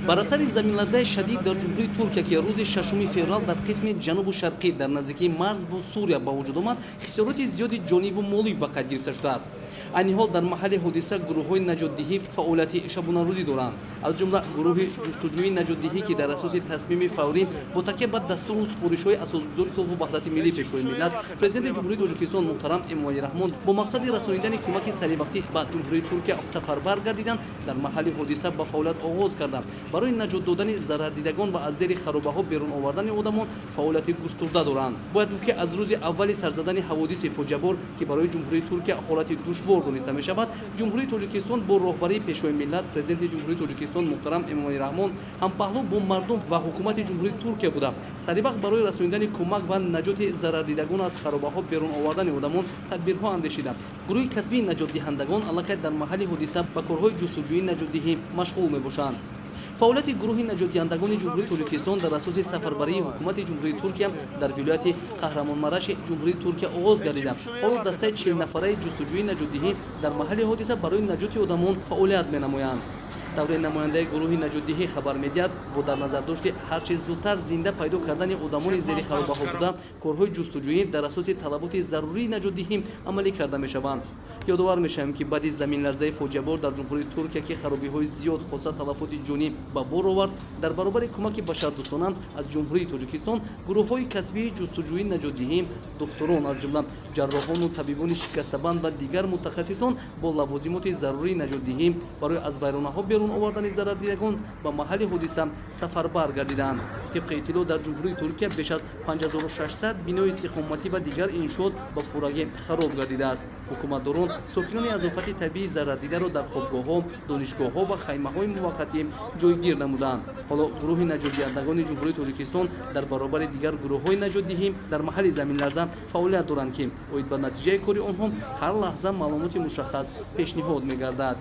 بر اثر زمین‌لرزه شدید در جمهوری ترکیه که روز 6 فوریه در قسم جنوب و شرقی در نزدیکی مرز با سوریه به وجود آمد، خسارات زیادی جانی و مالی به قید گرفته شده است. این حال در محل حادثه گروه‌های نجات‌دهی فعالیت شبانه روزی دارند. از جمله گروه جستجوی نجات‌دهی که در اساس تصمیم فوری با تکیه بر دستور و سپارش‌های اساسگذاری صلح و وحدت ملی پیشروی ملت پرزیدنت جمهوری تاجیکستان محترم امامعلی رحمان با مقصد رسانیدن کمک سریع‌وقتی به جمهوری ترکیه سفربر گردیدند در محل حادثه با فعالیت آغاز کردند. برای نجات دادن ضرردیدگان و از زیر خرابه‌ها بیرون آوردن آدمان فعالیت گسترده دارند. باید گفت که از روز اول سر زدن حوادث فاجعه‌بار که برای جمهوری ترکیه حالت دشوار دانسته می‌شود، جمهوری تاجیکستان با راهبری پیشوای ملت پرزیدنت جمهوری تاجیکستان محترم امامعلی رحمان هم پهلو با مردم و حکومت جمهوری ترکیه بوده سریع برای رسانیدن کمک و نجات ضرردیدگان از خرابه‌ها بیرون آوردن آدمان تدبیرها اندیشیده. گروه کسبی نجات دهندگان علاقه در محل حادثه به کارهای جستجویی نجات‌دهی مشغول می‌باشند. فعالیت گروه نجات دهندگان جمهوری تاجیکستان در اساس سفربری حکومت جمهوری ترکیه در ولایت قهرمانمرش جمهوری ترکیه آغاز گردیده. حالا دسته 40 نفره جستجویی نجات‌دهی در محل حادثه برای نجات آدمان فعالیت می‌نمایند. دوره نماینده گروه نجات‌دهی خبر می‌دهد با در نظر داشت هر چه زودتر زنده پیدا کردن آدمان زیر خرابه‌ها بوده کارهای جستجویی در اساس طلبات ضروری نجات‌دهی عملی کرده می‌شوند. یادآور می‌شویم که بعد از زمین‌لرزه فاجعه‌بار در جمهوری ترکیه که خرابی‌های زیاد خاصه تلفات جانی به بار آورد در برابر کمک بشردوستانه از جمهوری تاجیکستان گروه‌های کسبی جستجویی نجات‌دهی دکتران از جمله جراحان و طبیبان شکسته‌بند و دیگر متخصصان با لوازمات ضروری نجات‌دهی برای از ویرانه‌ها بیرون آوردن ضرردیدگان به محل حادثه سفربر گردیدند. طبق اطلاع در جمهوری ترکیه بیش از 5600 بنای استقامتی و دیگر انشاءات با پورگی خراب گردیده است. حکومتداران ساکنان اضافه طبیعی ضرردیده را در خوابگاه‌ها، دانشگاه‌ها و خیمه‌های موقتی جایگیر نمودند. حالا گروه نجات دهندگان جمهوری تاجیکستان در برابر دیگر گروه‌های نجات‌دهی در محل زمین‌لرزه فعالیت دارند که باید به نتیجه کاری آنها هر لحظه معلومات مشخص پیشنهاد می‌گردد.